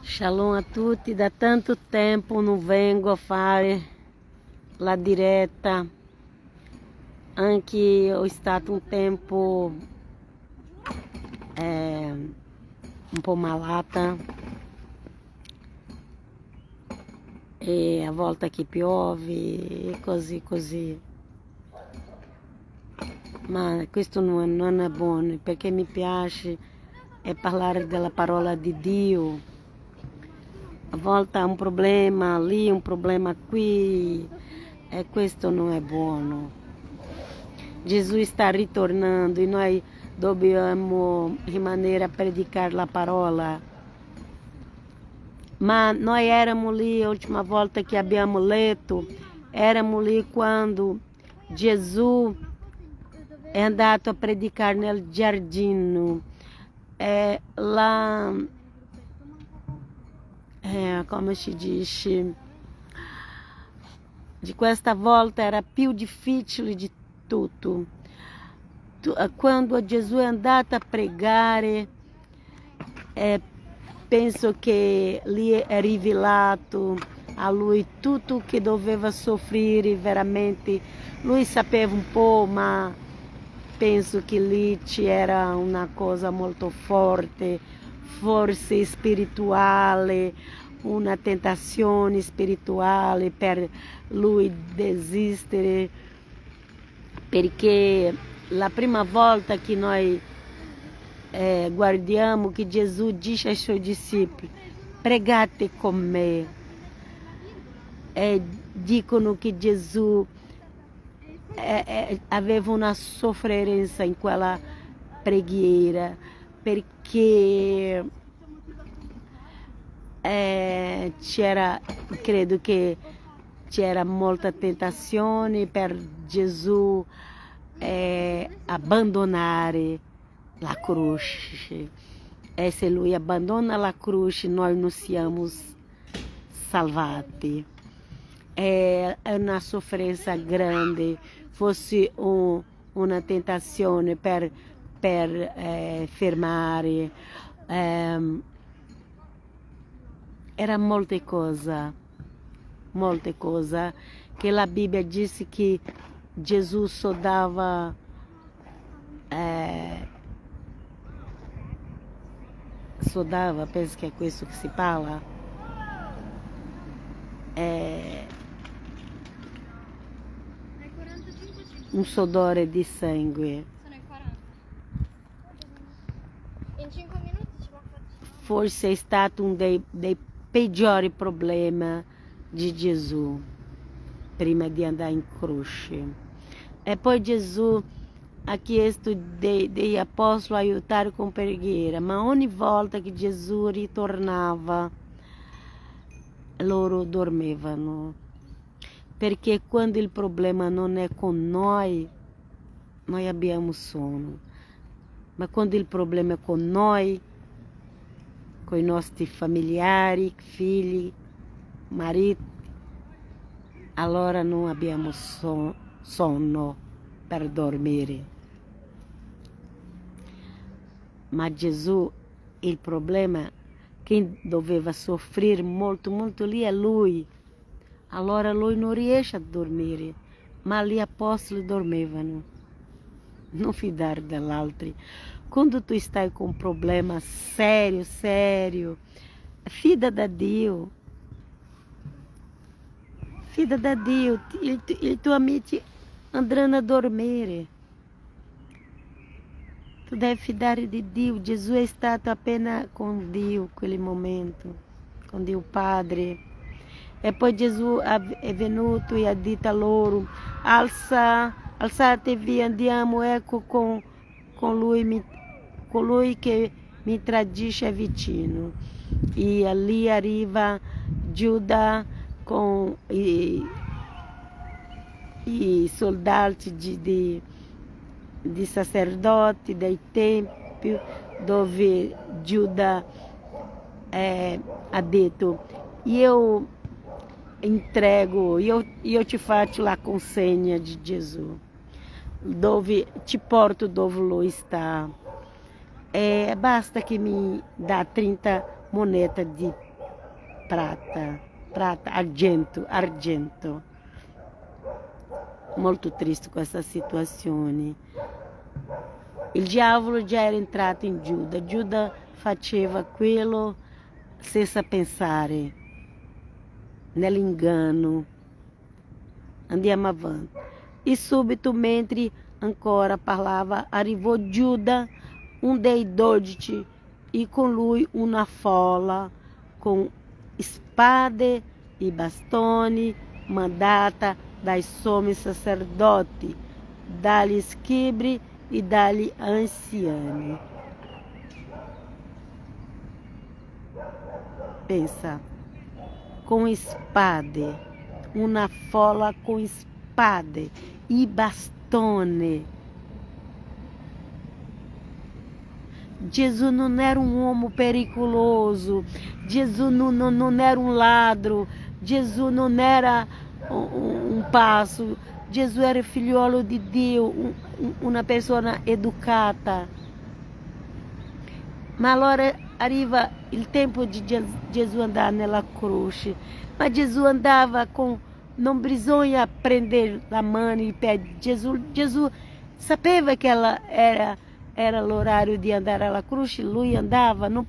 Shalom a tutti, da tanto tempo non vengo a fare la diretta, anche ho stato un tempo un po' malata e a volta che piove e così. Ma questo non è buono, perché mi piace parlare della parola di Dio. A volta há um problema ali, um problema qui, e questo non è buono. Gesù sta ritornando e noi dobbiamo rimanere a predicare la parola. Ma noi eravamo lì, a última volta que abbiamo letto, eravamo lì quando Gesù è andato a predicare nel giardino. Lá, come si dice, di questa volta era più difficile di tutto. Quando Gesù è andato a pregare, penso che lì è rivelato a lui tutto che doveva soffrire veramente. Lui sapeva un po', ma penso che lì c'era una cosa molto forte, forse spirituale, una tentazione spirituale per lui desistere, perché la prima volta che noi guardiamo che Gesù dice ai suoi discepoli: pregate con me, dicono che Gesù aveva una sofferenza in quella preghiera, perché credo che c'era molta tentazione per Gesù abbandonare la croce. E se lui abbandona la croce, noi non siamo salvati. È una sofferenza grande, fosse una tentazione per fermare. Era molte cose che la Bibbia disse che Gesù só dava penso che è questo che si parla, un sudore di sangue. Sono i 40. In 5 minuti ci va a farci. Forse è stato un dei peggiori problemi di Gesù prima di andare in croce. E poi Gesù ha chiesto degli apostoli aiutare con preghiera, ma ogni volta che Gesù ritornava loro dormivano, perché quando il problema non è con noi abbiamo sonno, ma quando il problema è con noi, con i nostri familiari, figli, mariti, allora non abbiamo sonno per dormire. Ma Gesù, il problema, quem doveva soffrire molto lì è lui. Allora lui non riesce a dormire, ma gli apostoli dormivano. Non fidare dell'altro. Quando tu stai com um problema sério, fida da Dio. Fida da Dio. I tuoi amici andranno a dormire. Tu devi fidare di Dio. Gesù è stato appena con Dio in quel momento, con Dio Padre. E poi Gesù è venuto e ha detto a loro: alzatevi, andiamo, ecco con lui che mi tradisce è vicino. E lì arriva Giuda con i soldati di sacerdoti dei tempi, dove Giuda ha detto: io entrego, io ti faccio la consegna di Gesù, dove ti porto dove lui está. Basta que me dá 30 monedas de prata, argento. Molto triste questa situazione. Il diavolo già era entrato in Giuda. Giuda faceva quello senza pensare, nell'inganno. Andiamo avanti. E subito, mentre ancora parlava, arrivò Giuda, um dei 12, e com lui una folla, com spade e bastoni, mandata dai sommi sacerdoti, dagli scribi e dagli anziani. Pensa, com spade, uma folla com spade e bastone. Jesus não era um homem periculoso, Jesus não era um ladro, Jesus não era um passo, Jesus era filho de Deus, uma pessoa educada. Mas agora arriva o tempo de Jesus andar nella cruz. Mas Jesus andava com, não bisogna prender a mão e pé de Jesus. Jesus sabia que ela era l'orario di andare alla croce, lui andava, non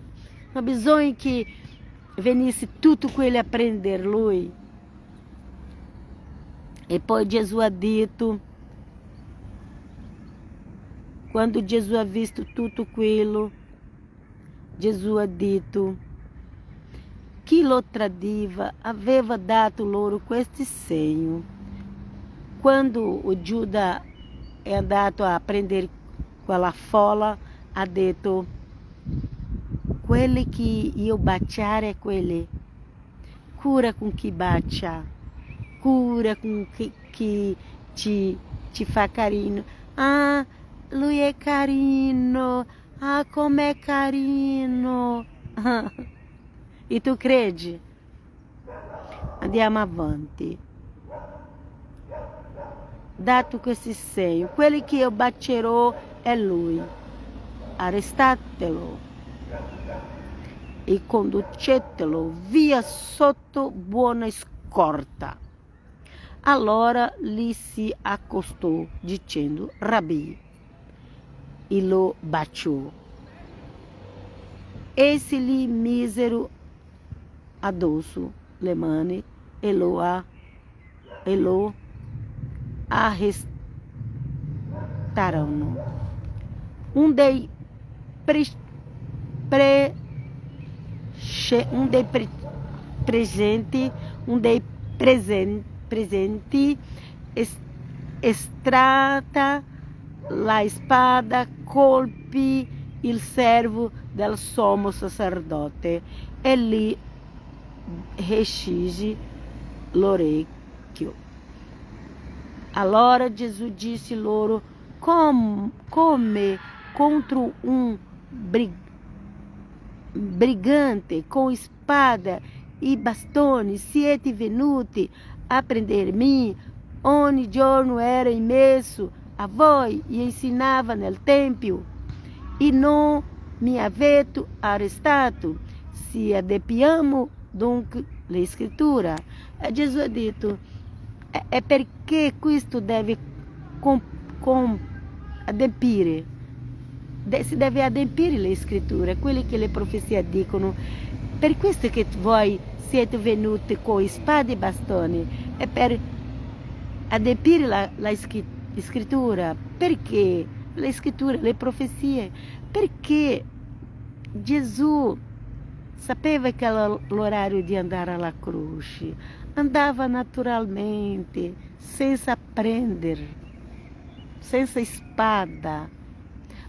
bisogna che venisse tutto quello a prendere lui. E poi Gesù ha detto, quando Gesù ha visto tutto quello, Gesù ha detto, chi lo tradiva aveva dato loro questi segni. Quando o Giuda è andato a prendere quella folla, ha detto, quelli che io baciare, quelli, cura con chi bacia, cura con chi ci fa carino. Ah, lui è carino, ah, com'è carino. E tu credi? Andiamo avanti. Dato questi segni, quelli che io bacerò è lui. Arrestatelo e conducetelo via sotto buona scorta. Allora lì si accostò dicendo, Rabbi, e lo baciò. Essi gli misero addosso le mani e lo arrestarono. Um dei presenti estratta la spada, colpì il servo del sommo sacerdote e gli recise l'orecchio. Allora Gesù disse loro, come contro um brigante com spada e bastoni siete venuti a prendermi. Ogni giorno era immesso a voi e ensinava nel tempio e non mi avete arrestato. Se adempiamo dunque le scritture. Gesù ha detto, è perché questo deve adempire. Si deve adempire le scritture, quelle che le profezie dicono. Per questo che voi siete venuti con spade e bastoni, è per adempire la scrittura. Perché le scritture, le profezie? Perché Gesù sapeva che era l'orario di andare alla croce, andava naturalmente, senza prendere, senza spada.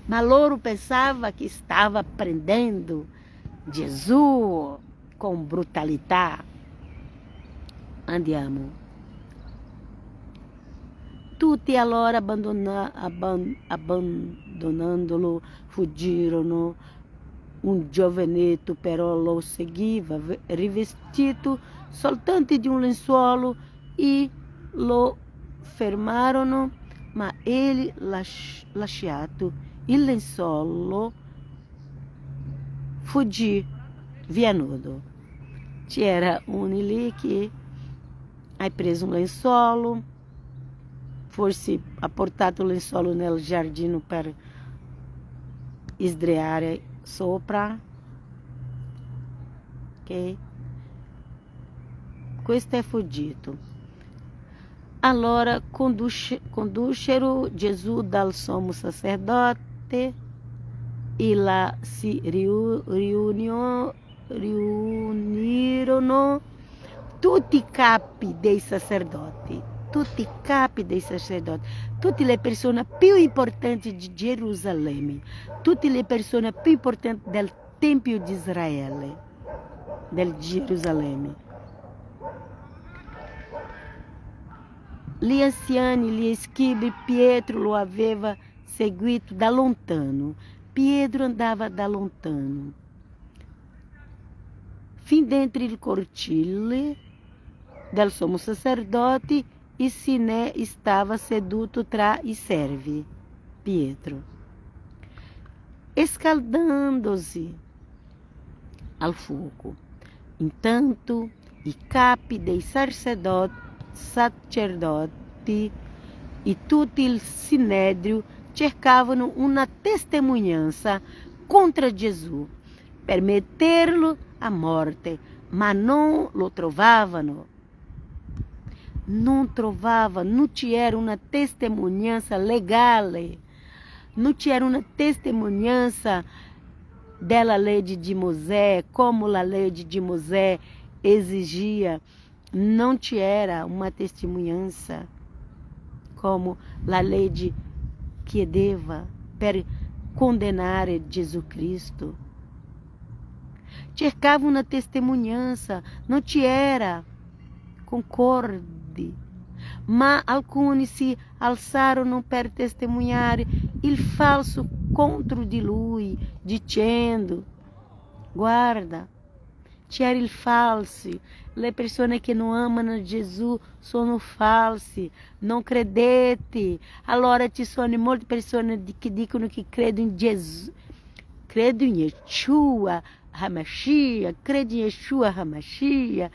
Ma loro pensavam que estava prendendo Gesù com brutalità. Andiamo. Tutti allora abbandonandolo fuggirono. Un giovinetto però lo seguiva, rivestito soltanto di un lenzuolo, e lo fermarono, ma egli lasciato il lenzuolo fuggì via nudo. C'era um lì que hai preso um lençolo, forse ha portato il lençolo nel giardino per sdraiare sopra, ok? Questo è fuggito. Allora condussero Gesù dal sommo sacerdote e là si riunirono tutti i capi dei sacerdoti, tutte le persone più importanti di Gerusalemme, tutte le persone più importanti del Tempio di Israele, del Gerusalemme. Gli anziani, gli scribi, Pietro lo aveva seguito da lontano. Pietro andava da lontano. Fin dentro il cortile del sommo sacerdote, e Siné stava seduto tra i servi, Pietro, escaldando-se al fuoco. Intanto, i capi dei sacerdoti e tutto il Sinedrio cercavano una testimonianza contra Gesù per metterlo a morte, ma non lo trovavano. Non c'era una testimonianza legale, non c'era una testimonianza della legge di Mosè, como a legge de Mosè exigia. Não c'era uma testemunhança como a legge chiedeva per condenare Gesù Cristo. Cercava uma testemunhança, não c'era, concorde, ma alcuni si alzarono per testemunhare il falso contro di lui, dicendo: guarda, c'era il falso, le persone che non amano Gesù sono falsi, non credete. Allora ci sono molte persone che dicono che credono in Gesù, credono in Yeshua HaMashiach, credono in Yeshua HaMashiach,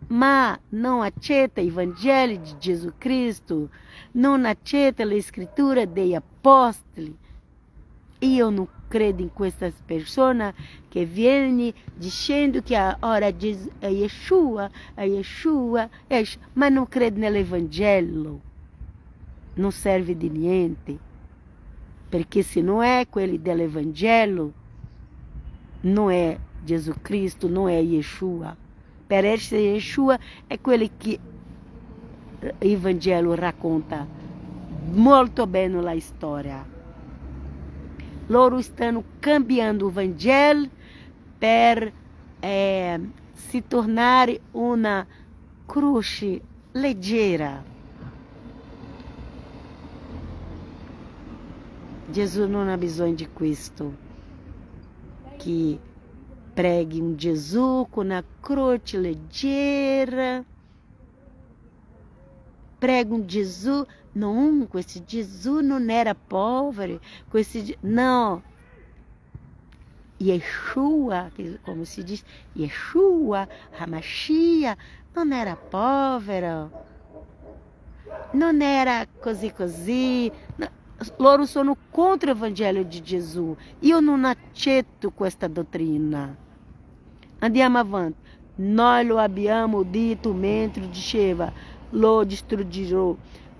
ma non accetta il Vangelo di Gesù Cristo, non accetta la scrittura degli apostoli. Io non credo in queste persone che viene dicendo che ora è Yeshua, ma non credo nell'Evangelo. Non serve di niente, perché se non è quelli dell'Evangelo, non è Gesù Cristo, non è Yeshua. Per essere Yeshua è quello che il Vangelo racconta molto bene la storia. Loro stanno cambiando o Vangelo per se tornare una croce leggera. Gesù non ha bisogno di questo, che preghi un Gesù con una croce leggera. Prega um Gesù, não, esse Jesus não era pobre, não. Yeshua, como se diz, Yeshua, HaMashiach, não era pobre, não era così. Loro sono contra o Evangelho de Jesus. Io non accetto questa dottrina. Andiamo avanti. Noi lo abbiamo udito mentre diceva: lo distruggerò.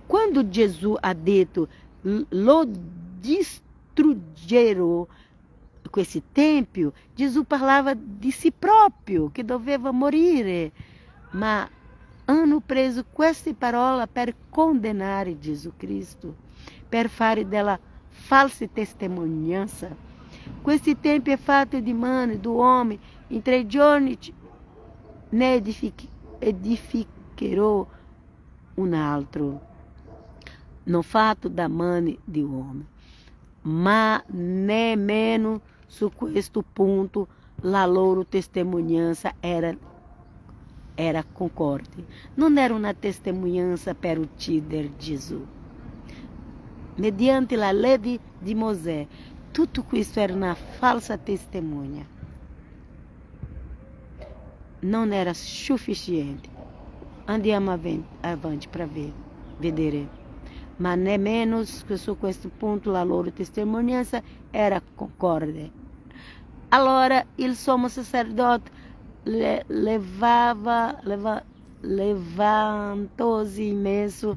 Quando Gesù ha detto lo distruggerò, questo tempio, Gesù parlava di si proprio, che doveva morire. Ma hanno preso queste parole per condannare Gesù Cristo, per fare della falsa testimonianza. Questo tempio è fatto di mani dell'uomo, in 3 giorni ne edificherò un altro, non fatto da mani di uomo. Ma nemmeno su questo punto la loro testimonianza era concorde. Non era una testimonianza per uccidere Gesù. Mediante la legge di Mosè, tutto questo era una falsa testemunha. non era sufficiente. Andiamo avanti para vedere. Ma nemmeno su questo punto la loro testimonianza era concorde. Allora il sommo sacerdote levantou-se imenso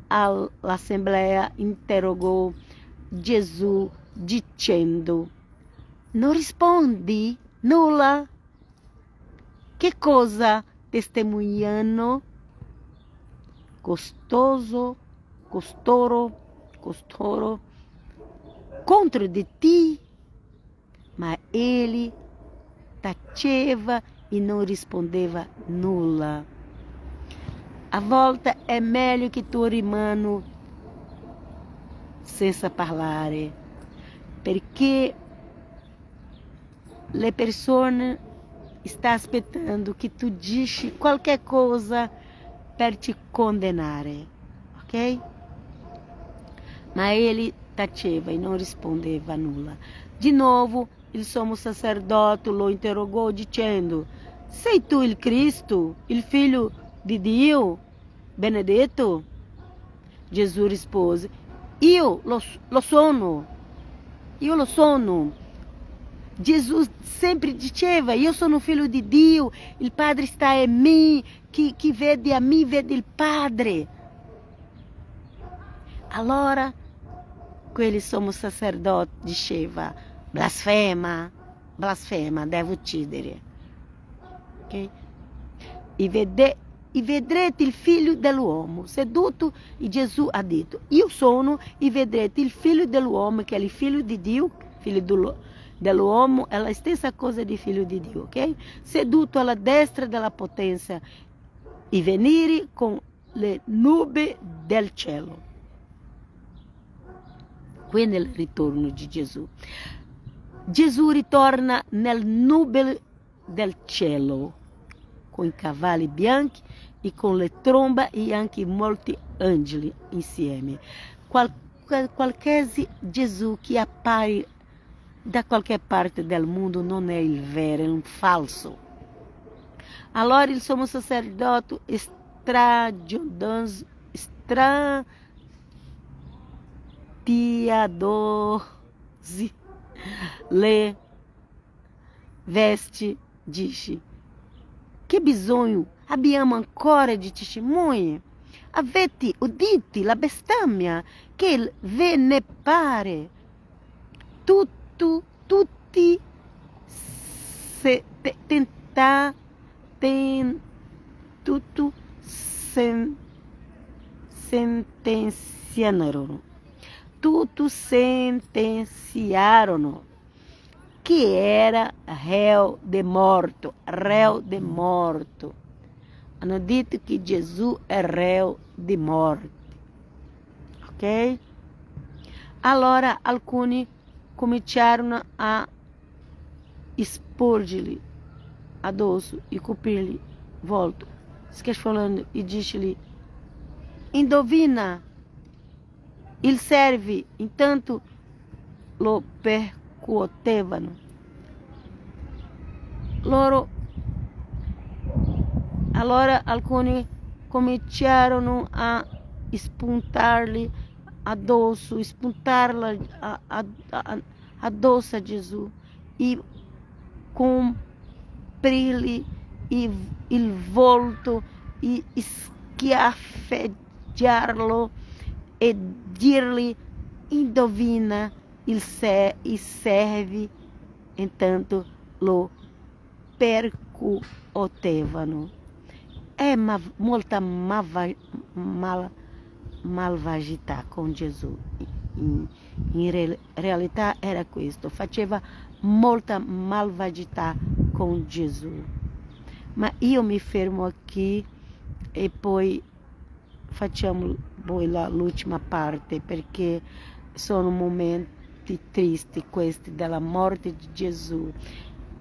all'assemblea, interrogou Gesù dicendo: non rispondi nulla? Che cosa testemunhando? Costoro contro di ti. Ma ele taceva e non rispondeva nulla. A volta è meglio che tu rimani senza parlare, perché le persone stanno aspettando che tu dici qualche cosa per ti condannare, ok? Ma ele taceva e non rispondeva nulla. Di nuovo il sommo sacerdote lo interrogò dicendo: sei tu il Cristo, il figlio di Dio, benedetto? Gesù rispose: io lo sono. Gesù sempre diceva: io sono figlio di Dio, il Padre sta in me, chi vede a me vede il Padre. Allora quello sommo sacerdote diceva: blasfema, devo uccidere. Okay? E vedrete il figlio dell'uomo seduto, e Gesù ha detto: io sono, e vedrete il figlio dell'uomo, che è il figlio di Dio, figlio dell'uomo è la stessa cosa di figlio di Dio, ok? Seduto alla destra della potenza e venire con le nubi del cielo. Quindi è il ritorno di Gesù. Gesù ritorna nel nube del cielo, con i cavalli bianchi e con le trombe e anche molti angeli insieme. Qualsiasi Gesù che appare da qualche parte del mondo non è il vero, è un falso. Allora il sommo sacerdote piadosi le vesti, dice: che bisogno abbiamo ancora di testemunhe? Avete udito la bestemmia che ve ne pare? Tutti sentenciarono que era réu de morto. Hanno detto che Gesù è réu di morte, ok? Allora alcuni cominciarono a esporgli addosso e coprirgli volto, falando e disse-lhe: indovina. Il serve, intanto lo percuotevano. Allora alcuni cominciarono a spuntarli addosso, spuntarla addosso a Gesù e comprirgli il volto e schiaffeggiarlo e dirgli: indovina. Il serve intanto lo percuotevano. È molta malvagità con Gesù. In realtà era questo, faceva molta malvagità con Gesù. Ma io mi fermo aqui e poi facciamo l'ultima parte, perché sono momenti tristi questi della morte di Gesù,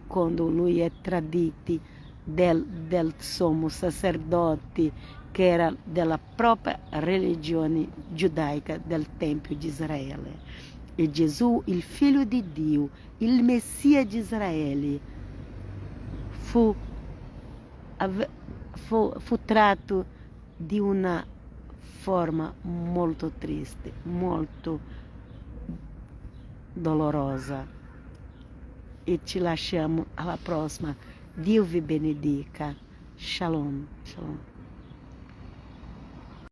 quando lui è tradito del sommo sacerdote, che era della propria religione giudaica del Tempio di Israele. E Gesù, il figlio di Dio, il Messia di Israele, fu fu tratto di una forma molto triste, molto dolorosa. E ci lasciamo alla prossima. Dio vi benedica. Shalom, shalom.